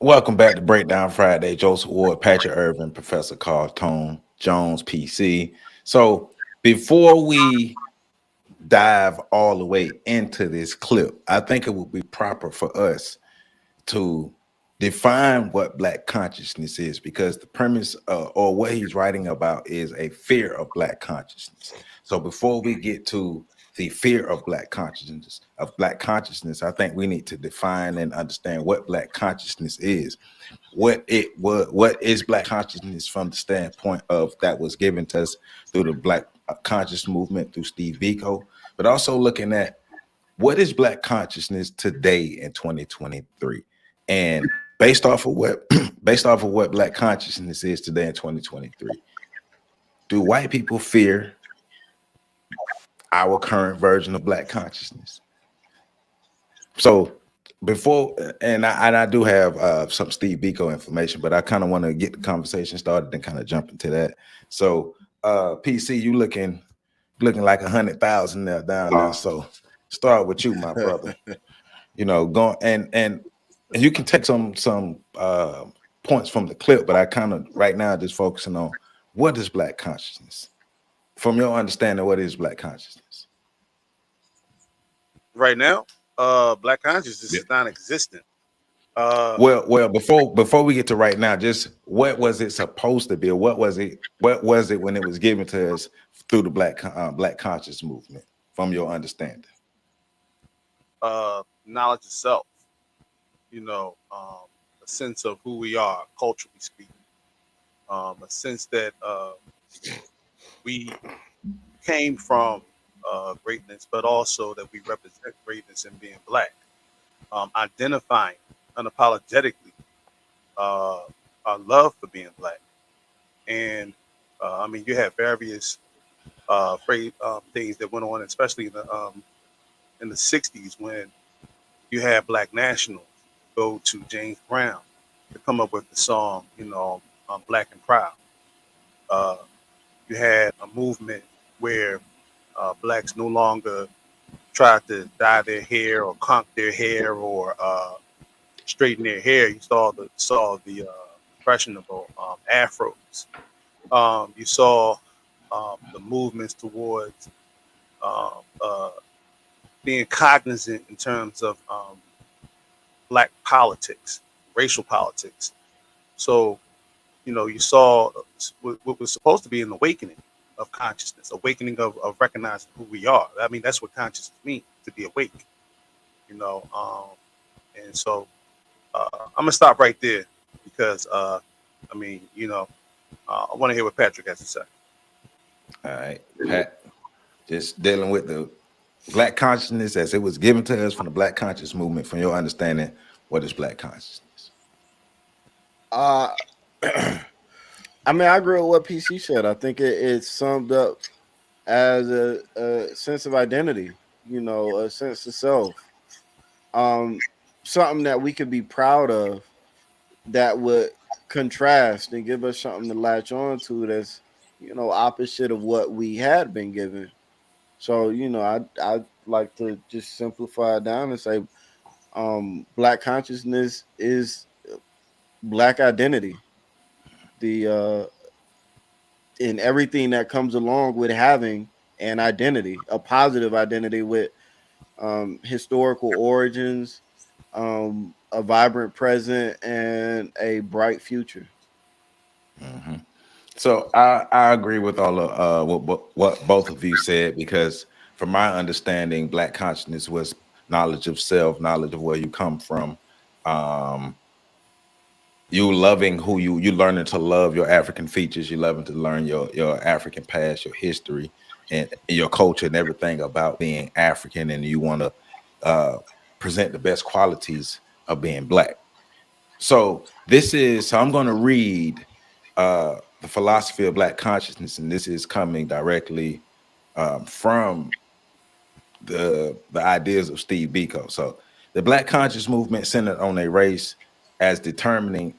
Welcome back to Breakdown Friday. Joseph Ward, Patrick Irvin, Professor Carl Tone, Jones, PC. So before we dive all the way into this clip, I think it would be proper for us to define what Black consciousness is, because the premise or what he's writing about is a fear of Black consciousness. So before we get to the fear of Black consciousness, I think we need to define and understand what Black consciousness is. What is Black consciousness from the standpoint of that was given to us through the Black conscious movement through Steve Biko, but also looking at what is Black consciousness today in 2023, and based off of what based off of what Black consciousness is today in 2023, do white people fear our current version of Black consciousness? So before, and I do have some Steve Biko information, but I kind of want to get the conversation started and kind of jump into that. So PC, you looking like 100,000 there down there. So start with you, my brother. Going and you can take some points from the clip, but I kind of right now just focusing on what is Black consciousness. From your understanding, what is Black consciousness? Right now, Black consciousness is non-existent. Well, before we get to right now, just what was it supposed to be, or what was it when it was given to us through the Black conscious movement? From your understanding, knowledge of self. A sense of who we are, culturally speaking. A sense that we came from greatness, but also that we represent greatness in being Black. Identifying unapologetically our love for being Black. And you have various things that went on, especially in the 60s, when you had Black nationals go to James Brown to come up with the song, Black and Proud. You had a movement where Blacks no longer tried to dye their hair or conk their hair or straighten their hair. You saw the impressionable afros. You saw the movements towards being cognizant in terms of Black politics, racial politics. So, you saw what was supposed to be an awakening of consciousness, awakening of recognizing who we are. I mean, that's what consciousness means, to be awake. And so I'm gonna stop right there because I want to hear what Patrick has to say. All right, Pat, just dealing with the Black consciousness as it was given to us from the Black conscious movement. From your understanding, what is Black consciousness? I agree with what PC said. I think it's summed up as a sense of identity, a sense of self, something that we could be proud of, that would contrast and give us something to latch on to that's, opposite of what we had been given. So, I'd like to just simplify it down and say Black consciousness is Black identity. In everything that comes along with having an identity, a positive identity with historical origins, a vibrant present, and a bright future. Mm-hmm. So I agree with all of what both of you said, because from my understanding, Black consciousness was knowledge of self, knowledge of where you come from, you loving who you learning to love your African features, you loving to learn your African past, your history, and your culture, and everything about being African, and you want to present the best qualities of being Black. So I'm going to read the philosophy of Black consciousness, and this is coming directly from the ideas of Steve Biko. So the Black conscious movement centered on race as a determining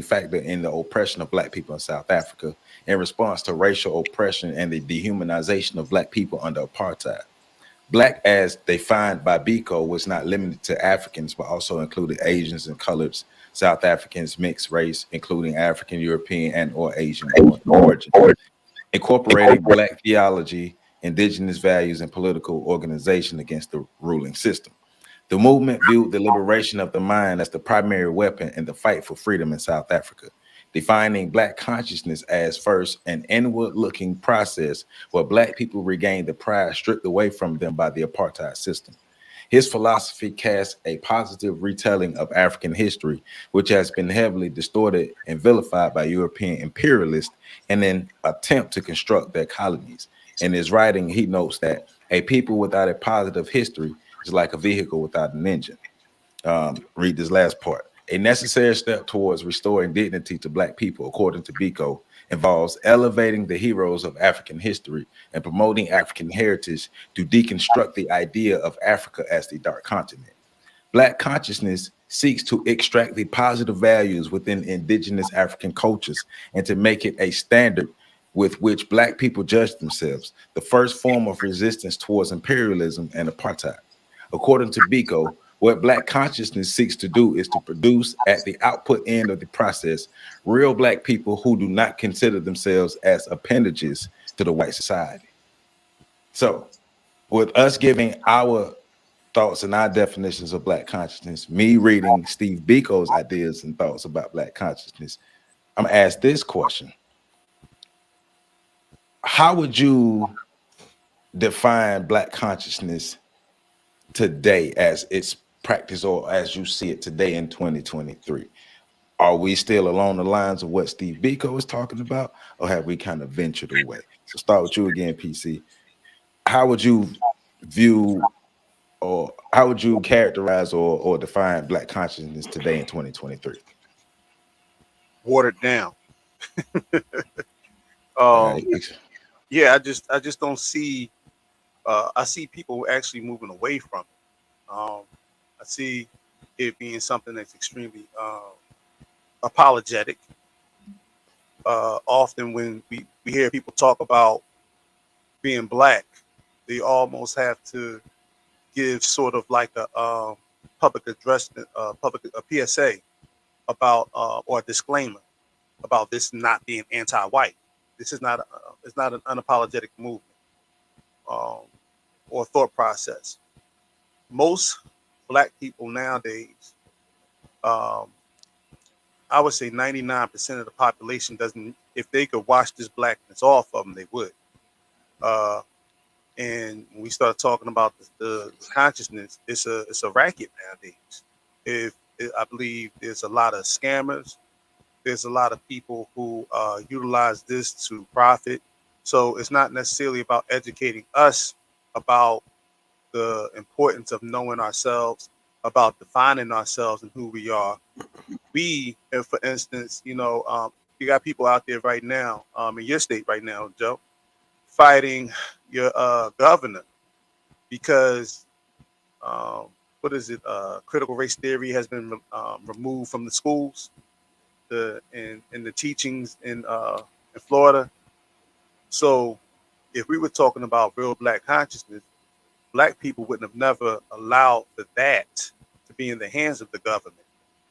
factor in the oppression of Black people in South Africa in response to racial oppression and the dehumanization of Black people under apartheid. Black, as defined by Biko, was not limited to Africans, but also included Asians and coloreds, South Africans, mixed race, including African, European, and or Asian origin, incorporating Black theology, indigenous values, and political organization against the ruling system. The movement viewed the liberation of the mind as the primary weapon in the fight for freedom in South Africa, defining Black consciousness as first an inward-looking process where Black people regained the pride stripped away from them by the apartheid system. His philosophy casts a positive retelling of African history, which has been heavily distorted and vilified by European imperialists in an attempt to construct their colonies. In his writing, he notes that a people without a positive history is like a vehicle without an engine. Read this last part. A necessary step towards restoring dignity to Black people, according to Biko, involves elevating the heroes of African history and promoting African heritage to deconstruct the idea of Africa as the dark continent. Black consciousness seeks to extract the positive values within indigenous African cultures and to make it a standard with which Black people judge themselves, the first form of resistance towards imperialism and apartheid. According to Biko, what Black consciousness seeks to do is to produce at the output end of the process real Black people who do not consider themselves as appendages to the white society. So, with us giving our thoughts and our definitions of Black consciousness, me reading Steve Biko's ideas and thoughts about Black consciousness, I'm gonna ask this question. How would you define Black consciousness today as it's practiced or as you see it today in 2023? Are we still along the lines of what Steve Biko is talking about, or have we kind of ventured away? So start with you again, PC. How would you view or how would you characterize or define Black consciousness today in 2023? Watered down. All Um, right. yeah, I just don't see. I see people actually moving away from it. I see it being something that's extremely apologetic. Often when we hear people talk about being Black, they almost have to give sort of like a public address, public a PSA about or a disclaimer about this not being anti-white. This is not it's not an unapologetic movement um, or thought process. Most Black people nowadays, um, I would say 99% of the population doesn't. If they could wash this blackness off of them, they would. Uh, and when we start talking about the consciousness, it's a racket nowadays. I believe there's a lot of scammers. There's a lot of people who utilize this to profit. So it's not necessarily about educating us about the importance of knowing ourselves, about defining ourselves and who we are. If, for instance, you got people out there right now, in your state right now, Joe, fighting your governor because um, what is it? Critical race theory has been removed from the schools, in the teachings in Florida. So, if we were talking about real Black consciousness, Black people wouldn't have never allowed for that to be in the hands of the government.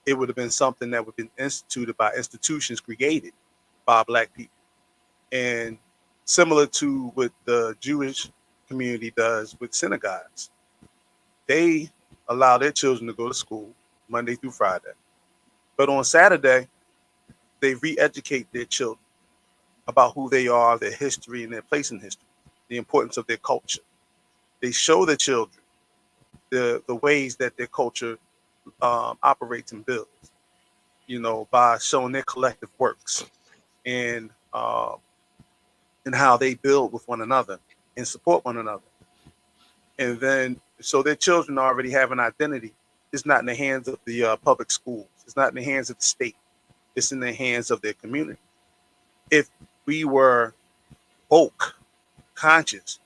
It would have been something that would have been instituted by institutions created by Black people. And similar to what the Jewish community does with synagogues, they allow their children to go to school Monday through Friday. But on Saturday, they re-educate their children about who they are, their history, and their place in history, the importance of their culture. They show the children the ways that their culture operates and builds, by showing their collective works and how they build with one another and support one another. And then, so their children already have an identity. It's not in the hands of the public schools. It's not in the hands of the state. It's in the hands of their community. If we were woke, conscious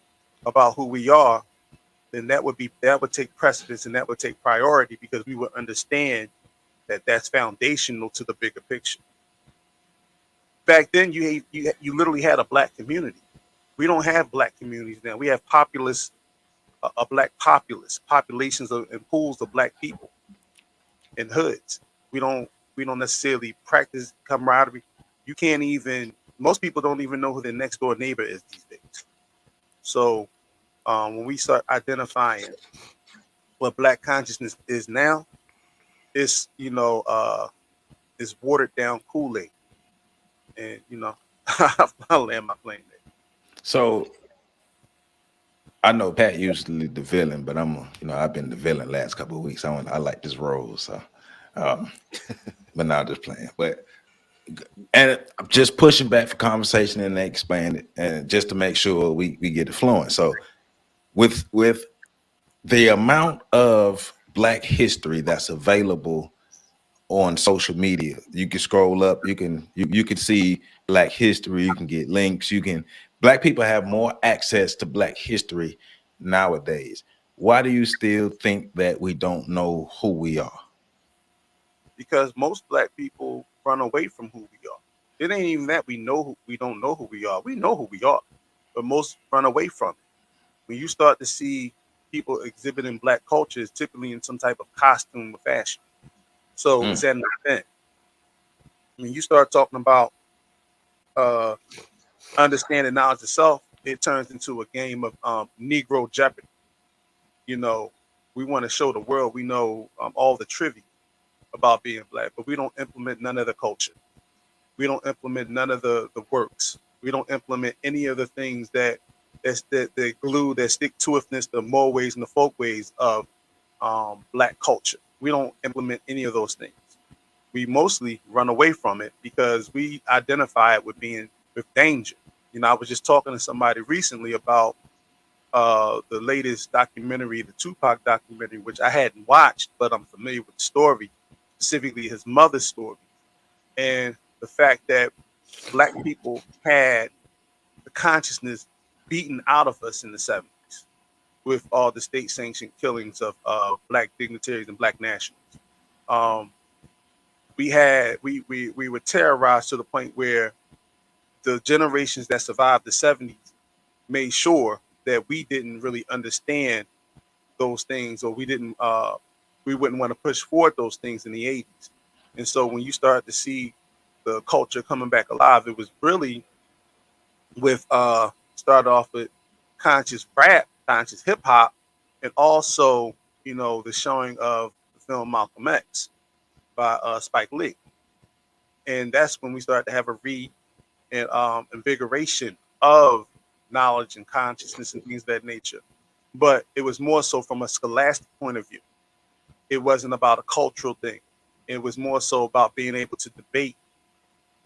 about who we are, then that would take precedence and that would take priority because we would understand that that's foundational to the bigger picture. Back then, you literally had a Black community. We don't have Black communities now. We have populist a black populations and pools of black people in hoods. We don't necessarily practice camaraderie. You can't even Most people don't even know who their next door neighbor is these days. So when we start identifying what black consciousness is now, it's it's watered down Kool-Aid. And I'll land my plane there. So I know Pat usually the villain, but I've been the villain last couple of weeks. I like this role, so um, but now just playing. But and I'm just pushing back for conversation and expand it, and just to make sure we get it flowing. So with the amount of Black history that's available on social media, you can scroll up, you can see Black history, you can get links, Black people have more access to Black history nowadays. Why do you still think that we don't know who we are? Because most black people run away from who we are. It ain't even that we don't know who we are. We know who we are, but most run away from it. When you start to see people exhibiting black culture, it's typically in some type of costume or fashion. So it's at an event. When you start talking about uh, understanding knowledge of self, it turns into a game of Negro Jeopardy. You know, we want to show the world we know all the trivia about being black, but we don't implement none of the culture. We don't implement none of the works. We don't implement any of the things that glue, that stick to itness, the more ways and the folk ways of black culture. We don't implement any of those things. We mostly run away from it because we identify it with danger. I was just talking to somebody recently about the latest documentary, the Tupac documentary, which I hadn't watched, but I'm familiar with the story, specifically his mother's story, and the fact that black people had the consciousness beaten out of us in the 70s with all the state-sanctioned killings of black dignitaries and black nationals. Um, we were terrorized to the point where the generations that survived the 70s made sure that we didn't really understand those things, or we wouldn't want to push forward those things in the 80s. And so when you start to see the culture coming back alive, it was really with started off with conscious rap, conscious hip hop, and also the showing of the film Malcolm X by Spike Lee. And that's when we started to have a and invigoration of knowledge and consciousness and things of that nature. But it was more so from a scholastic point of view. It wasn't about a cultural thing. It was more so about being able to debate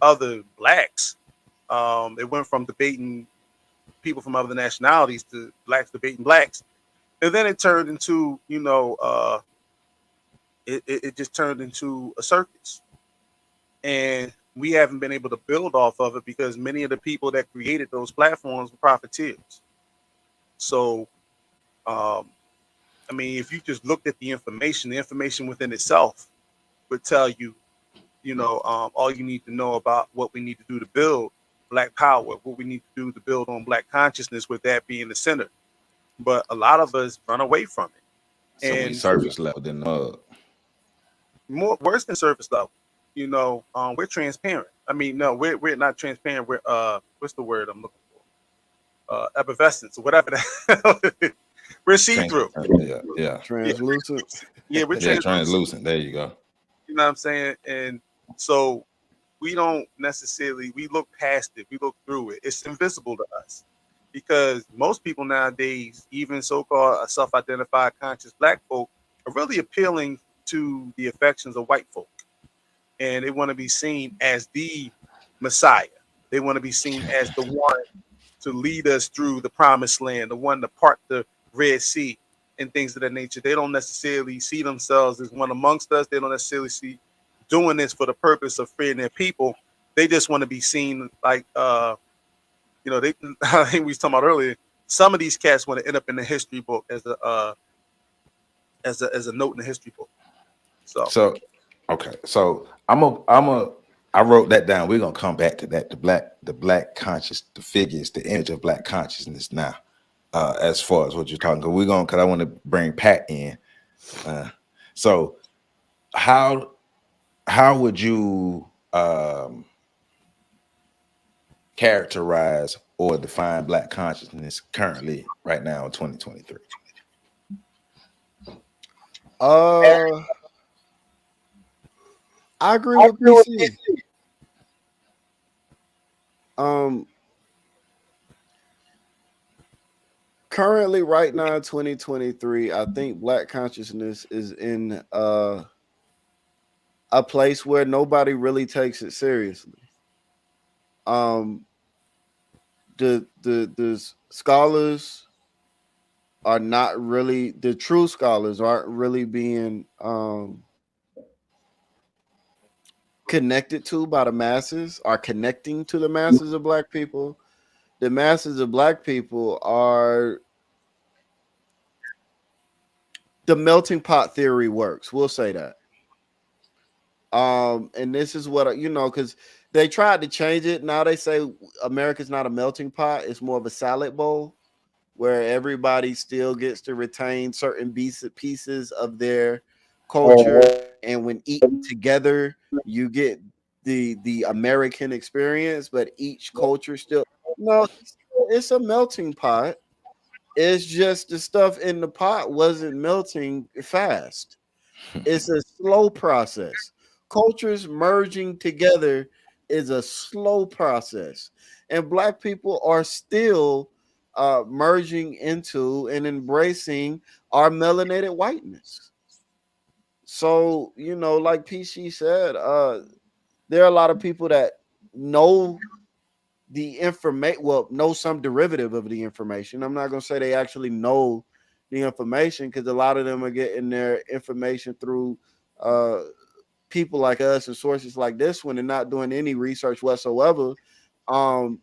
other blacks. It went from debating people from other nationalities to blacks debating blacks, and then it turned into it just turned into a circus, and we haven't been able to build off of it because many of the people that created those platforms were profiteers. So I mean, if you just looked at the information within itself would tell you, all you need to know about what we need to do to build black power, what we need to do to build on black consciousness, with that being the center. But a lot of us run away from it, So we and surface level than the mug. more worse than surface level. We're transparent. I mean, no, we're not transparent. We're what's the word I'm looking for? Effervescence or whatever that. We're see through. Yeah. Translucent. Yeah, we're Yeah, translucent. translucent. There you go. You know what I'm saying? And so we don't necessarily, we look past it, we look through it. It's invisible to us because most people nowadays, even so-called self-identified conscious black folk, are really appealing to the affections of white folk, and they want to be seen as the Messiah. They want to be seen as the one to lead us through the promised land, the one to part the Red Sea and things of that nature. They don't necessarily see themselves as one amongst us. They don't necessarily see doing this for the purpose of freeing their people. They just want to be seen like, they. I think we was talking about earlier. Some of these cats want to end up in the history book as a note in the history book. So okay. So I wrote that down. We're gonna come back to that. The black conscious, the figures, the image of black consciousness now. as far as what you're talking. Because I want to bring Pat in. Uh, so how would you characterize or define Black consciousness currently, right now in 2023? Uh, I agree with PC. Um, Currently, right now, 2023, I think Black consciousness is in a place where nobody really takes it seriously. Um, the scholars are not really, the true scholars aren't really being connected to by the masses, are connecting to the masses of Black people. The masses of Black people are, the melting pot theory works. We'll say that. And this is what, because they tried to change it. Now they say America's not a melting pot; it's more of a salad bowl where everybody still gets to retain certain pieces of their culture, and when eaten together, you get the American experience. But each culture still, no, it's a melting pot. It's just the stuff in the pot wasn't melting fast. It's a slow process. Cultures merging together is a slow process. And Black people are still merging into and embracing our melanated whiteness. So, like PC said, there are a lot of people that know the information, well, know some derivative of the information. I'm not going to say they actually know the information, because a lot of them are getting their information through uh, people like us and sources like this one, and not doing any research whatsoever, um,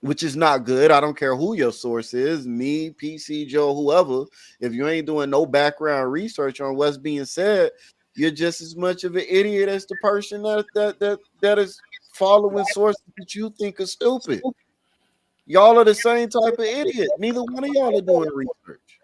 which is not good. I don't care who your source is, me, PC, Joe, whoever. If you ain't doing no background research on what's being said, you're just as much of an idiot as the person that is following sources that you think are stupid. Y'all are the same type of idiot. Neither one of y'all are doing research.